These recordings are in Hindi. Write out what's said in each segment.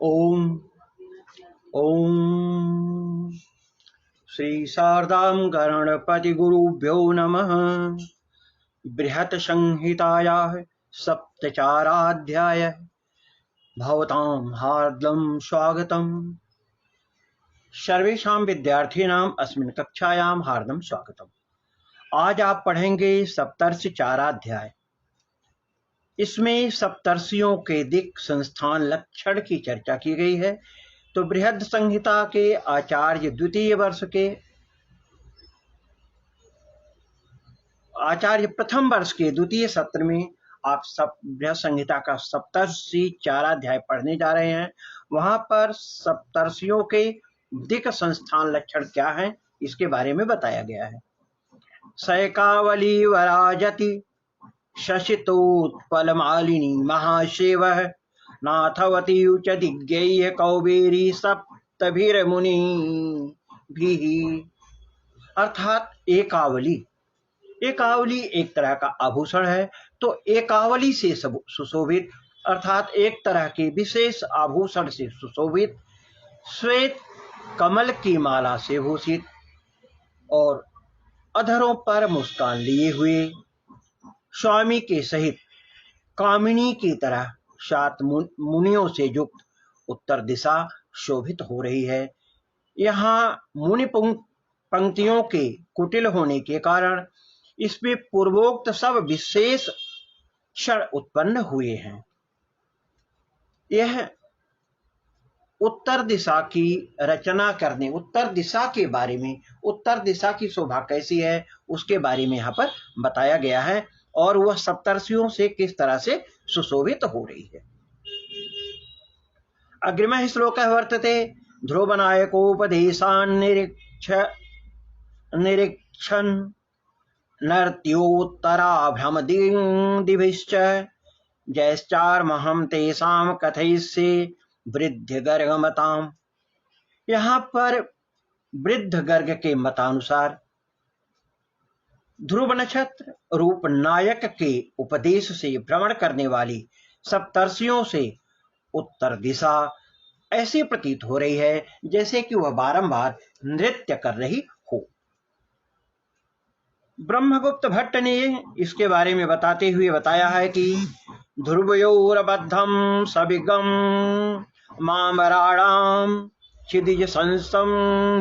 ओम ओम श्री शारदां गणपति गुरुभ्यो नमः। बृहत् संहितायाः सप्तचाराध्याय भवतां हार्दं स्वागतम्। सर्वेषां विद्यार्थिनां अस्मिन् कक्षायां हार्दं स्वागतम्। आज आप पढ़ेंगे सप्तर्षि चाराध्याय। इसमें सप्तर्षियों के दिक् संस्थान लक्षण की चर्चा की गई है। तो बृहद संहिता के आचार्य द्वितीय वर्ष के आचार्य प्रथम वर्ष के द्वितीय सत्र में आप सब बृहद संहिता का सप्तर्षि चाराध्याय पढ़ने जा रहे हैं। वहां पर सप्तर्षियों के दिक् संस्थान लक्षण क्या है इसके बारे में बताया गया है। सैकावली वराजति शशितोत्पलमालिनी महाशिवः नाथवती उच दिग्गेय कौबेरी सप्तभिर्मुनिभिः। अर्थात एकावली एकावली एक तरह का आभूषण है। तो एकावली से सुशोभित अर्थात एक तरह के विशेष आभूषण से सुशोभित, श्वेत कमल की माला से भूषित और अधरों पर मुस्कान लिए हुए स्वामी के सहित कामिनी की तरह 7 मुनियों से युक्त उत्तर दिशा शोभित हो रही है। यहाँ मुनि पंक्तियों के कुटिल होने के कारण इसमें पूर्वोक्त सब विशेष क्षण उत्पन्न हुए हैं। यह उत्तर दिशा की रचना करने, उत्तर दिशा के बारे में, उत्तर दिशा की शोभा कैसी है उसके बारे में यहाँ पर बताया गया है और वह सप्तर्षियों से किस तरह से सुशोभित हो रही है। अग्रिमः श्लोकः वर्तते ध्रुवनायकोपदेशान् निरीक्षन् नर्त्योत्तराभ्रमदिभिश्च जैश्चार्महं तेषां कथयिष्ये वृद्ध गर्गमताम्। यहाँ पर वृद्ध गर्ग के मतानुसार ध्रुव नक्षत्र रूप नायक के उपदेश से भ्रमण करने वाली सप्तर्षियों से उत्तर दिशा ऐसी प्रतीत हो रही है जैसे कि वह बारंबार नृत्य कर रही हो। ब्रह्मगुप्त भट्ट ने इसके बारे में बताते हुए बताया है कि ध्रुवयोरबद्धं सविगम मामराणां क्षितिज संसं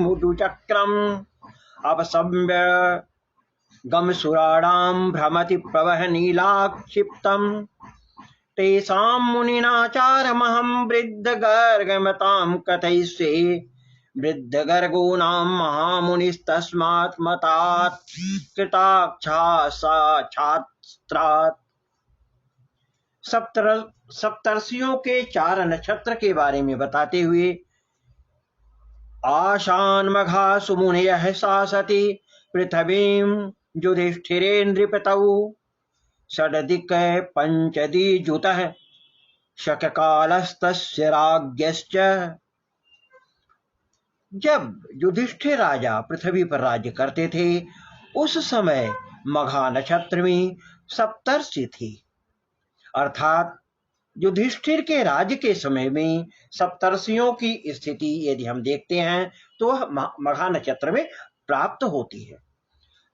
मुदुचक्रम अपसम्य गमसुराणां भ्रमति प्रवह नीलाक्षिप्तम् तेषां मुनीनाचारमहं वृद्धगर्गमतां कथयिष्ये वृद्धगर्गो नाम महामुनिस्तस्मात् मतात् कृताक्षा साक्षात्रात्। सप्तर्षियों के 4 नक्षत्र के बारे में बताते हुए आशान्मघा सुमुनयः शासति पृथ्वीं युधिष्ठिरे नृपतौ षड्दिक् पञ्चदिजुतः शककालस्तस्य राज्ञश्च। जब युधिष्ठिर राजा पृथ्वी पर राज्य करते थे उस समय मघा नक्षत्र में सप्तर्षि थी। अर्थात युधिष्ठिर के राज्य के समय में सप्तर्षियों की स्थिति यदि हम देखते हैं तो वह मघा नक्षत्र में प्राप्त होती है।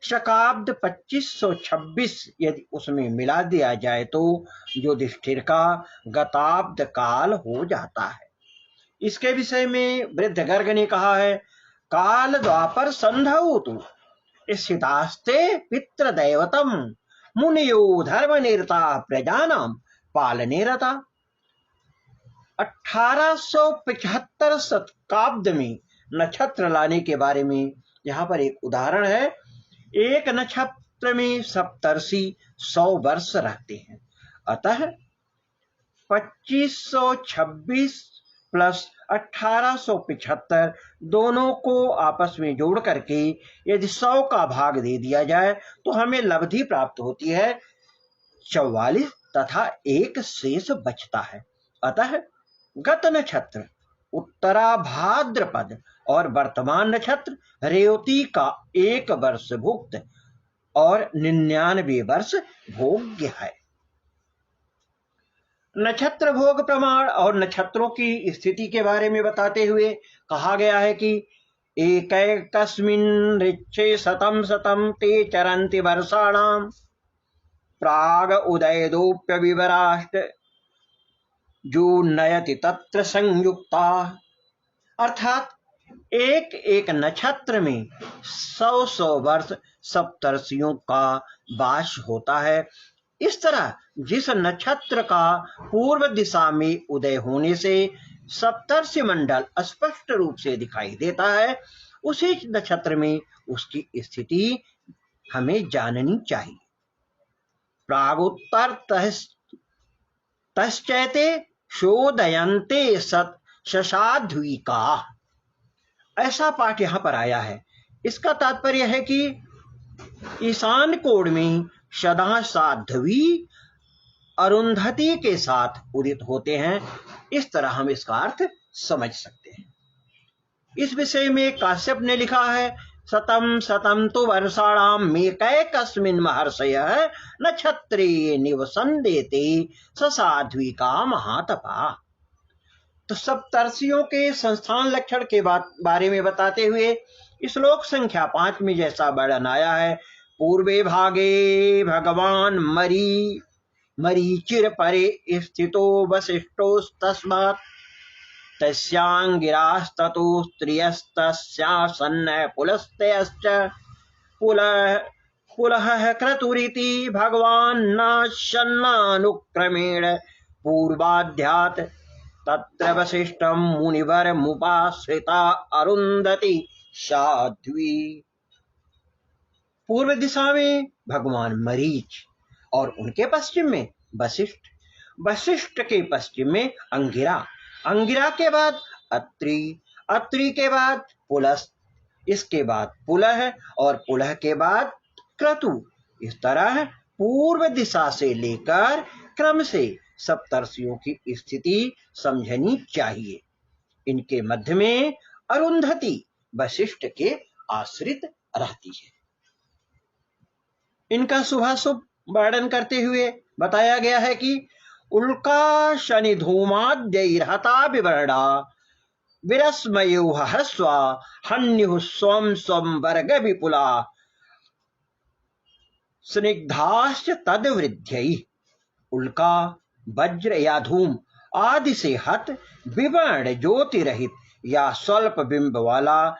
शकाब्द 2526 यदि उसमें मिला दिया जाए तो युधिष्ठिर का गताब्द काल हो जाता है। इसके विषय में वृद्ध गर्ग ने कहा है काल द्वापर संधौ तु स्थितास्ते पितृदैवतम मुनियो धर्मनिरता प्रजानां पालने रता। 1875 शतकाब्द में नक्षत्र लाने के बारे में यहाँ पर एक उदाहरण है। एक नक्षत्र में सप्तर्षि 100 वर्ष रहते हैं। अतः 2526 प्लस 1875 दोनों को आपस में जोड़ करके यदि 100 का भाग दे दिया जाए तो हमें लब्धि प्राप्त होती है 44 तथा एक शेष बचता है। अतः गत नक्षत्र उत्तरा भाद्रपद और वर्तमान नक्षत्र रेवती का 1 वर्ष भुक्त और 99 वर्ष भोग्य है। नक्षत्र भोग प्रमाण और नक्षत्रों की स्थिति के बारे में बताते हुए कहा गया है कि एकैकस्मिन् ऋक्षे शतं शतं ते चरन्ति वर्षाणां प्राग उदयदोप्यविवराष्ट जूनयति तत्र संयुक्ता। अर्थात एक एक नक्षत्र में 100 वर्ष सप्तर्षियों का वास होता है। इस तरह जिस नक्षत्र का पूर्व दिशा में उदय होने से सप्तर्षि मंडल स्पष्ट रूप से दिखाई देता है, उसी नक्षत्र में उसकी स्थिति हमें जाननी चाहिए। प्रागुत्तर तश्चैते शोदयन्ते शशाध्वीका, ऐसा पाठ यहाँ पर आया है। इसका तात्पर्य है कि ईशान कोण में सदा साध्वी अरुंधति के साथ उदित होते हैं। इस तरह हम इसका अर्थ समझ सकते हैं। इस विषय में काश्यप ने लिखा है, शतं शतं तु वर्षाणां मेकैकस्मिन् महर्षयः नक्षत्रे निवसन्देते स साध्विका महातपा। तो सप्तर्षियों के संस्थान लक्षण के बारे में बताते हुए श्लोक संख्या 5 में जैसा वर्णन आया है, पूर्वे भागे भगवान मरीचिर परे स्थितो वसिष्ठोस्तस्मात् तस्यांगिरास्ततो स्त्रियस्तस्यासन्न पुलस्त्यश्च पुलः क्रतुरिति भगवान्नाशन्नानुक्रमेण पूर्वाध्यात् तत्र वसिष्ठं मुनिवरमुपाश्रिता अरुंधति साध्वी। पूर्व दिशा में भगवान मरीच और उनके पश्चिम में वशिष्ठ, वशिष्ठ के पश्चिम में अंगिरा, अंगिरा के बाद अत्रि, अत्रि के बाद पुलस्त, इसके बाद पुलह और पुलह के बाद क्रतु। इस तरह पूर्व दिशा से लेकर क्रम से सप्तर्षियों की स्थिति समझनी चाहिए। इनके मध्य में अरुंधति वशिष्ठ के आश्रित रहती है। इनका शुभाशुभ वर्णन करते हुए बताया गया है कि उल्का शनि धूमाद्यैर्हता विवर्णा विरस्मयो ह्रस्वा हन्युः स्वं स्वं वर्ग विपुला स्निग्धाश्च तद्वृद्ध्यै। उल्का, वज्र या धूम आदि से हत विवर्ण ज्योति रहित या स्वल्प बिंब वाला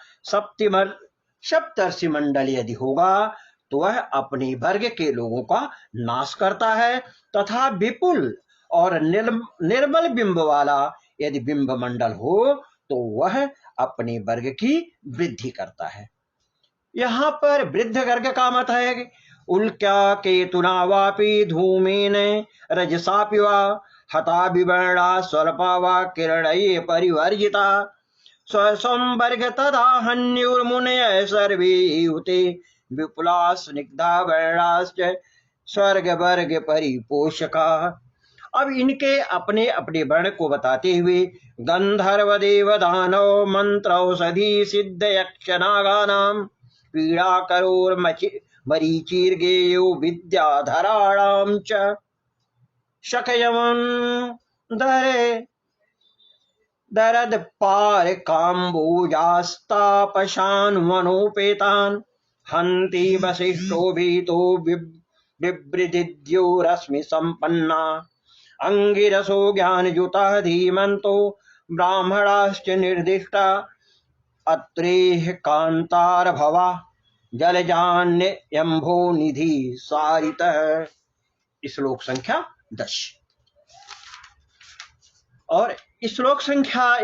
सप्तर्षि मंडल यदि होगा तो वह अपने वर्ग के लोगों का नाश करता है, तथा विपुल और निर्मल बिंब वाला यदि बिंब मंडल हो तो वह अपने वर्ग की वृद्धि करता है। यहाँ पर वृद्ध वर्ग का मत है कि उल्क्या केतुना वापि धूमेन रजसापि वा हता विवर्णा स्वल्पा वा किरणये परिवर्जिता स्वसं वर्ग तदा हन्युर्मुनयः सर्वे युते विपुला स्निग्धा वर्णाश्च स्वर्ग वर्ग परिपोषका। अब इनके अपने अपने वर्ण को बताते हुए गंधर्व देव दानव मंत्र औषधि सिद्ध यक्ष नागानां पीड़ा करोर मरीचिर्गेयो विद्याधराणां च शकयमं दरद पार काम्बोजास्तापशान् वनोपेतान् हन्ति वसिष्ठो भीतो बिभ्रदिद्यो रश्मि संपन्ना अंगिरसो ज्ञानयुतः धीमन्तो ब्राह्मणाश्च निर्दिष्टा अत्रेह कांतार भवा जलजान्य यम्भो निधि सारितः। श्लोक संख्या 10 और श्लोक संख्या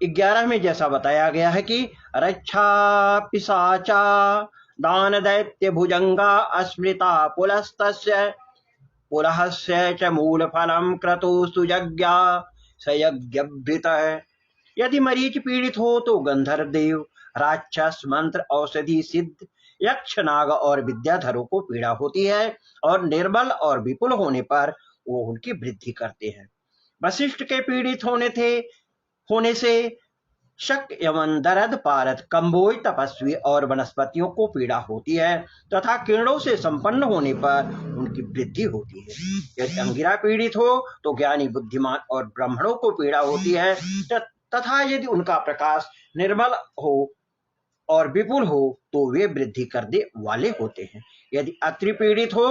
11 में जैसा बताया गया है कि रक्षा पिशाचा दान दैत्य भुजंगा अस्मृता पुलस्तस्य पुलहस्य च मूल फलम क्रतु सुजज्ञा सयज्ञभृतः। यदि मरीच पीड़ित हो तो गंधर्व देव, राक्षस, मंत्र औषधि सिद्ध यक्ष नाग और विद्याधरों को पीड़ा होती है और निर्बल और विपुल होने पर वो उनकी वृद्धि करते हैं। वशिष्ठ के पीड़ित होने से शक एवं दर्द पारद कंबोज तपस्वी और वनस्पतियों को पीड़ा होती है तथा किरणों से संपन्न होने पर उनकी वृद्धि होती है। यदि अंगिरा पीड़ित हो तो ज्ञानी बुद्धिमान और ब्राह्मणों को पीड़ा होती है तथा यदि उनका प्रकाश निर्मल हो और विपुल हो तो वे वृद्धि करने वाले होते हैं। यदि अत्रि पीड़ित हो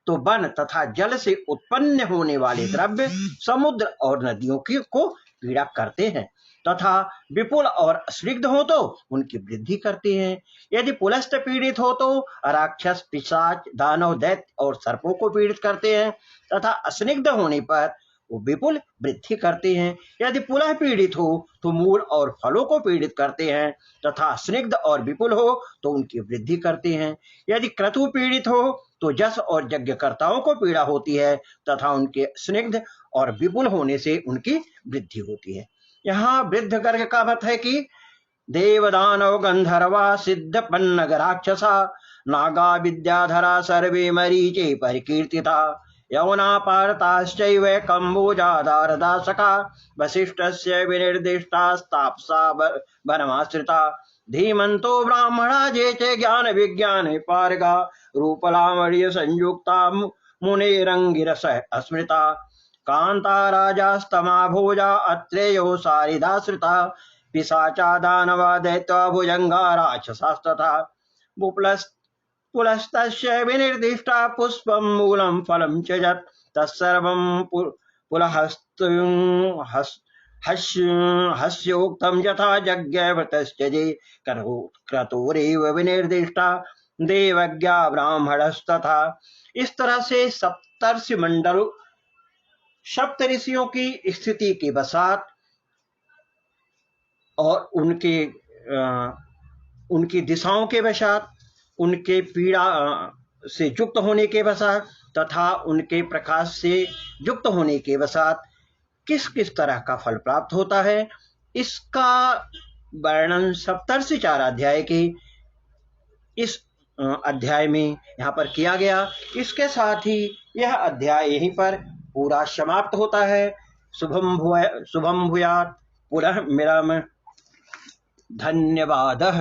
तो वन तथा जल से उत्पन्न होने वाले द्रव्य समुद्र और नदियों की को पीड़ा करते हैं तथा विपुल और स्निग्ध हो तो उनकी वृद्धि करते हैं। यदि पुलस्त पीड़ित हो तो राक्षस पिशाच दानव दैत्य और सर्पों को पीड़ित करते हैं तथा अस्निग्ध होने पर वो विपुल वृद्धि करते हैं। यदि पुलह पीड़ित हो तो मूल और फलों को पीड़ित करते हैं तथा स्निग्ध और विपुल हो तो उनकी वृद्धि करते हैं। यदि क्रतु पीड़ित हो तो जस और यज्ञकर्ताओं को पीड़ा होती है तथा उनके स्निग्ध और विपुल होने से उनकी वृद्धि होती है। यहाँ वृद्ध गर्ग का मत है कि देवदानव गंधर्वा सिद्ध पन्नग राक्षसा नागा विद्याधरा सर्वे मरीचे परिकीर्तिता यवना पारताश्चैव कंबोजादारदासका वसिष्ठस्य विनिर्दिष्टास्तापसा वनमाश्रिता धीमन्तो ब्राह्मणा जे च ज्ञान विज्ञान पारगा रूपलावण्य संयुक्ता मुनेरंगिरस अस्मृता कांता राजास्तमा भोजा अत्रेयो सारिदाश्रिता पिशाचा दानवा दैत्या भुजंगा राक्षसास्तथा पुलस्तस्य विनिर्दिष्टा पुष्पं मूलं फलं च यत् तत्सर्वं हस्योक्तं यथा यज्ञव्रतश्च जे क्रतुरेव विनिर्दिष्टा देवज्ञा ब्राह्मणस्तथा। इस तरह से सप्तर्षि मंडल सप्त ऋषियों की स्थिति के बसात और उनकी दिशाओं के बसात उनके पीड़ा से युक्त होने के बसात तथा उनके प्रकाश से युक्त होने के बसात किस किस तरह का फल प्राप्त होता है इसका वर्णन सप्तर्षि 4 अध्याय के इस अध्याय में यहाँ पर किया गया। इसके साथ ही यह अध्याय यहीं पर पूरा समाप्त होता है। शुभम भूयात् पुनः मिलामः। धन्यवादः।